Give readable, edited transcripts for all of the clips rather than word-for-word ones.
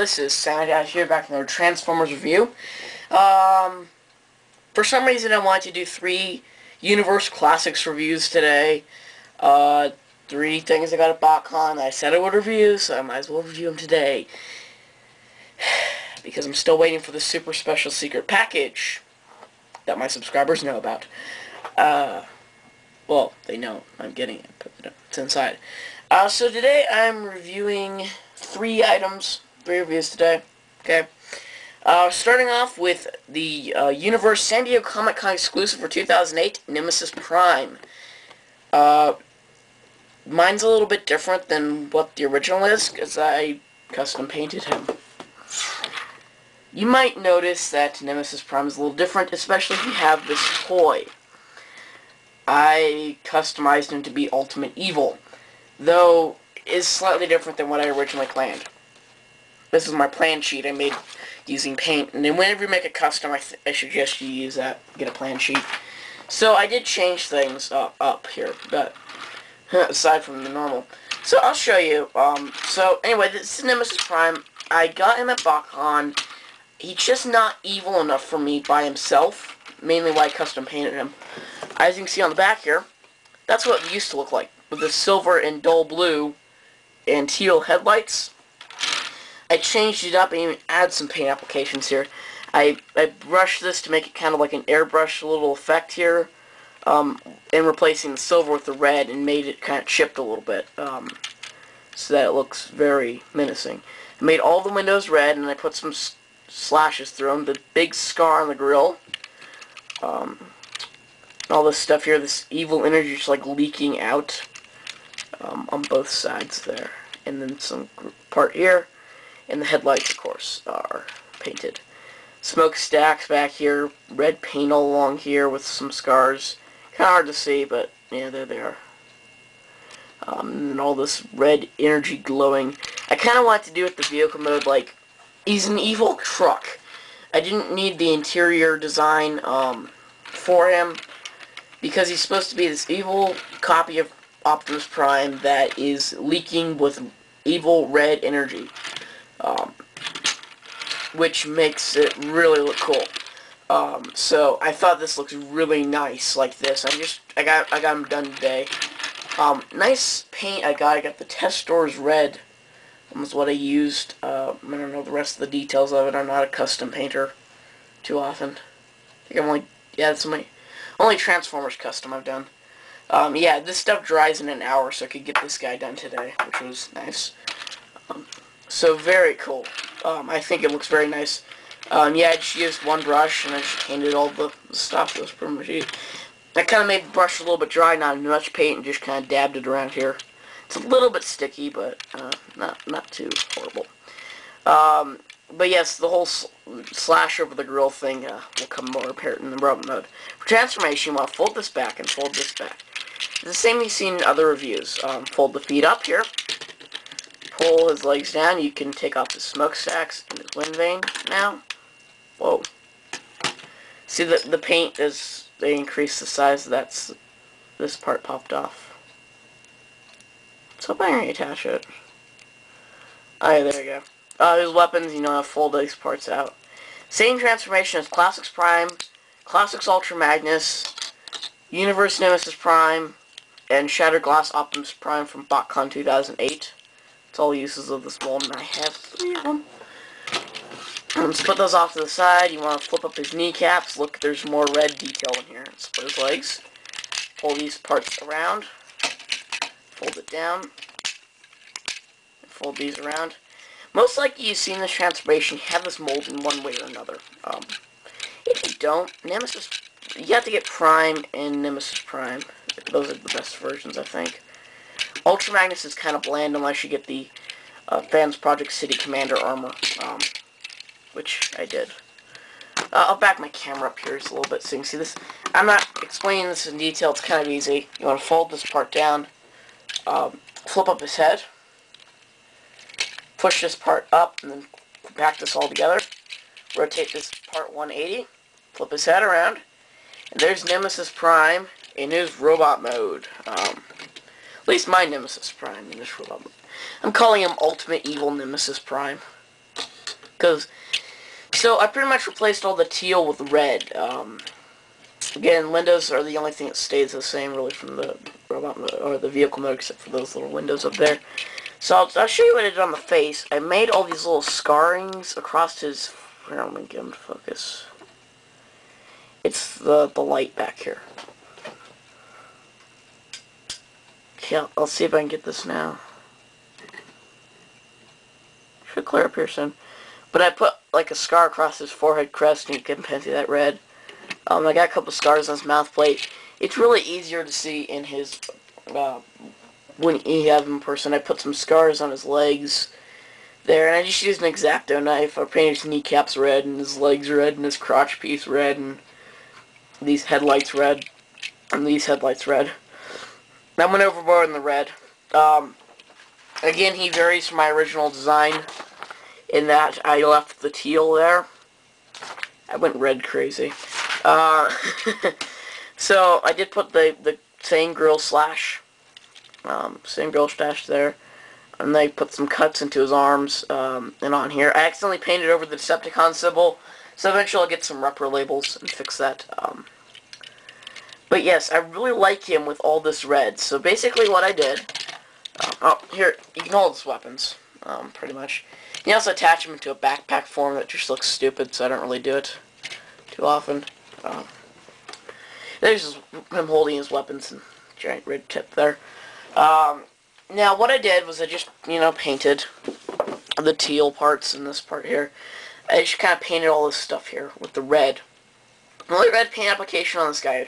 this is Soundout here, back in our Transformers review. For some reason I wanted to do 3 Universe Classics reviews today. 3 things I got at BotCon that I said I would review, so I might as well review them today. Because I'm still waiting for the super special secret package that my subscribers know about. Well, they know I'm getting it, but it's inside. So today I'm reviewing 3 items, 3 reviews today, okay? Starting off with the Universe San Diego Comic-Con exclusive for 2008, Nemesis Prime. Mine's a little bit different than what the original is, because I custom painted him. You might notice that Nemesis Prime is a little different, especially if you have this toy. I customized him to be Ultimate Evil, though it is slightly different than what I originally planned. This is my plan sheet I made using paint, and then whenever you make a custom, I suggest you use that, get a plan sheet. So I did change things up here, but aside from the normal. So I'll show you. So anyway, this is Nemesis Prime. I got him at BotCon. He's just not evil enough for me by himself, mainly why I custom painted him. As you can see on the back here, that's what it used to look like, with the silver and dull blue and teal headlights. I changed it up and even added some paint applications here. I brushed this to make it kind of like an airbrush little effect here, and replacing the silver with the red and made it kind of chipped a little bit, so that it looks very menacing. I made all the windows red, and I put some slashes through them. The big scar on the grill. All this stuff here, this evil energy just like leaking out on both sides there. And then some part here. And the headlights, of course, are painted. Smokestacks back here. Red paint all along here with some scars. Kind of hard to see, but yeah, there they are. And all this red energy glowing. I kind of wanted to do it the vehicle mode, like, he's an evil truck. I didn't need the interior design for him, because he's supposed to be this evil copy of Optimus Prime that is leaking with evil red energy, which makes it really look cool. So I thought this looks really nice like this. I got him done today. Nice paint I got the Test Stores red. Was what I used. I don't know the rest of the details of it. I'm not a custom painter too often. I think it's my only Transformers custom I've done. Yeah, this stuff dries in an hour, so I could get this guy done today, which was nice. So very cool. I think it looks very nice. Yeah, I just used one brush, and I just painted all the stuff. It was pretty much it. I kind of made the brush a little bit dry, not much paint, and just kind of dabbed it around here. It's a little bit sticky, but not too horrible. But yes, the whole slash over the grill thing will come more apparent in the robot mode. For transformation, you want to fold this back and fold this back. It's the same you've seen in other reviews. Fold the feet up here. Pull his legs down. You can take off the smokestacks and his wind vane now. Whoa. See the paint as they increase the size, this part popped off. So I can attach it. Alright, there you go. His weapons, you know, I fold these parts out. Same transformation as Classics Prime, Classics Ultra Magnus, Universe Nemesis Prime, and Shattered Glass Optimus Prime from BotCon 2008. It's all uses of this mold, and I have 3 of them. Let's put those off to the side. You want to flip up his kneecaps. Look, there's more red detail in here. Split his legs. Pull these parts around. Fold it down. Fold these around. Most likely you've seen this transformation, you have this mold in one way or another. If you don't, Nemesis, you have to get Prime and Nemesis Prime. Those are the best versions, I think. Ultra Magnus is kind of bland unless you get the Fans Project City Commander armor, which I did. I'll back my camera up here just a little bit so you can see this. I'm not explaining this in detail, it's kind of easy. You want to fold this part down, flip up his head, push this part up, and then back this all together. Rotate this part 180, flip his head around, and there's Nemesis Prime in his robot mode. At least my Nemesis Prime in this robot mode. I'm calling him Ultimate Evil Nemesis Prime. So I pretty much replaced all the teal with red. Again, windows are the only thing that stays the same really from the robot or the vehicle mode, except for those little windows up there. So I'll show you what I did on the face. I made all these little scarrings across his. Here, let me get him to focus. It's the light back here. Okay, I'll see if I can get this now. Should clear up here soon. But I put like a scar across his forehead crest, and you can see that red. I got a couple scars on his mouth plate. It's really easier to see in his, when you have him in person. I put some scars on his legs there, and I just used an X-Acto knife. I painted his kneecaps red, and his legs red, and his crotch piece red, and these headlights red, and these headlights red. I went overboard in the red. Again, he varies from my original design in that I left the teal there. I went red crazy. So I did put the same grill stash there, and they put some cuts into his arms and on here. I accidentally painted over the Decepticon symbol, so eventually I'll get some rubber labels and fix that. But yes, I really like him with all this red. So basically what I did, here, you can hold his weapons, pretty much. You can also attach them into a backpack form that just looks stupid, so I don't really do it too often. There's just him holding his weapons and giant red tip there. Now what I did was I just, painted the teal parts and this part here. I just kind of painted all this stuff here with the red. The only red paint application on this guy,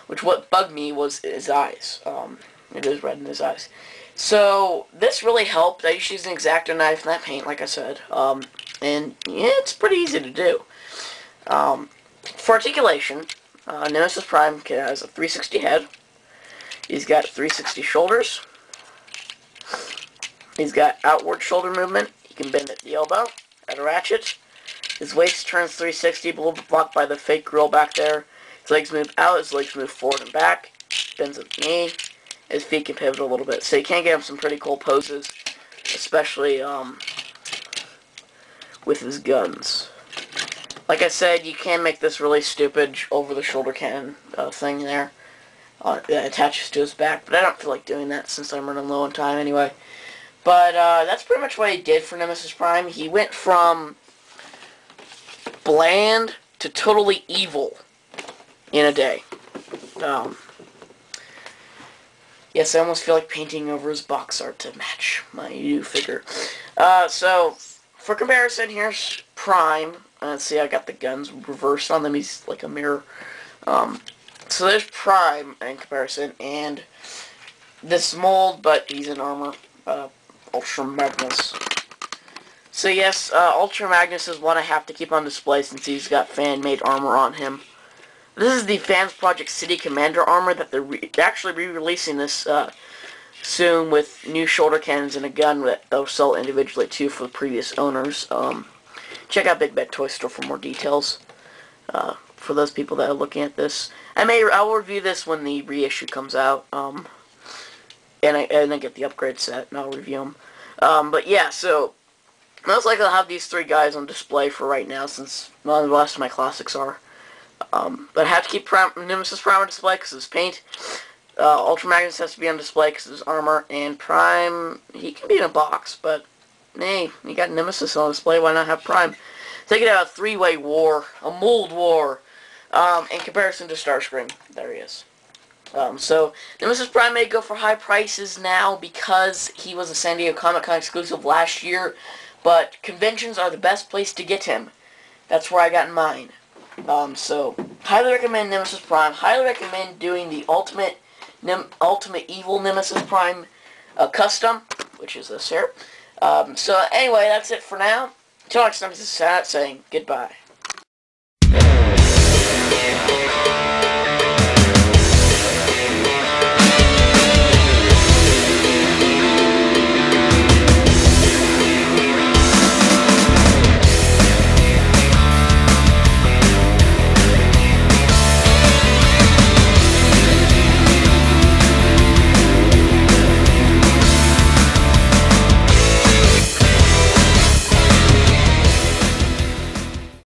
which what bugged me was his eyes. It is red in his eyes. So this really helped. I used to use an X-Acto knife and that paint, like I said. And yeah, it's pretty easy to do. For articulation, Nemesis Prime has a 360 head. He's got 360 shoulders. He's got outward shoulder movement. He can bend at the elbow, at a ratchet. His waist turns 360, blocked by the fake grill back there. His legs move out, his legs move forward and back. Bends at the knee. His feet can pivot a little bit. So you can get him some pretty cool poses, especially with his guns. Like I said, you can make this really stupid over-the-shoulder cannon thing there that attaches to his back, but I don't feel like doing that since I'm running low on time anyway. But that's pretty much what he did for Nemesis Prime. He went from bland to totally evil in a day. Yes, I almost feel like painting over his box art to match my new figure. So, for comparison, here's Prime. See, I got the guns reversed on them. He's like a mirror. So there's Prime in comparison, and this mold, but he's in armor. Ultra Magnus. So yes, Ultra Magnus is one I have to keep on display since he's got fan-made armor on him. This is the Fans Project City Commander armor that they're actually re-releasing this soon with new shoulder cannons and a gun that they'll sell individually too for the previous owners. Check out Big Bad Toy Store for more details. For those people that are looking at this, I will review this when the reissue comes out. And I get the upgrade set and I'll review them. But yeah, so most likely I'll have these three guys on display for right now since none of the rest of my classics are. But I have to keep Nemesis Prime on display because of his paint. Ultra Magnus has to be on display because of his armor. And Prime, he can be in a box, but hey, you got Nemesis on display, why not have Prime? Take it out a three-way war, a mold war, in comparison to Starscream. There he is. So, Nemesis Prime may go for high prices now because he was a San Diego Comic-Con exclusive last year, but conventions are the best place to get him. That's where I got mine. So, highly recommend Nemesis Prime. Highly recommend doing the Ultimate Evil Nemesis Prime custom, which is this here. So, anyway, that's it for now. Until next time, this is Soundout saying goodbye.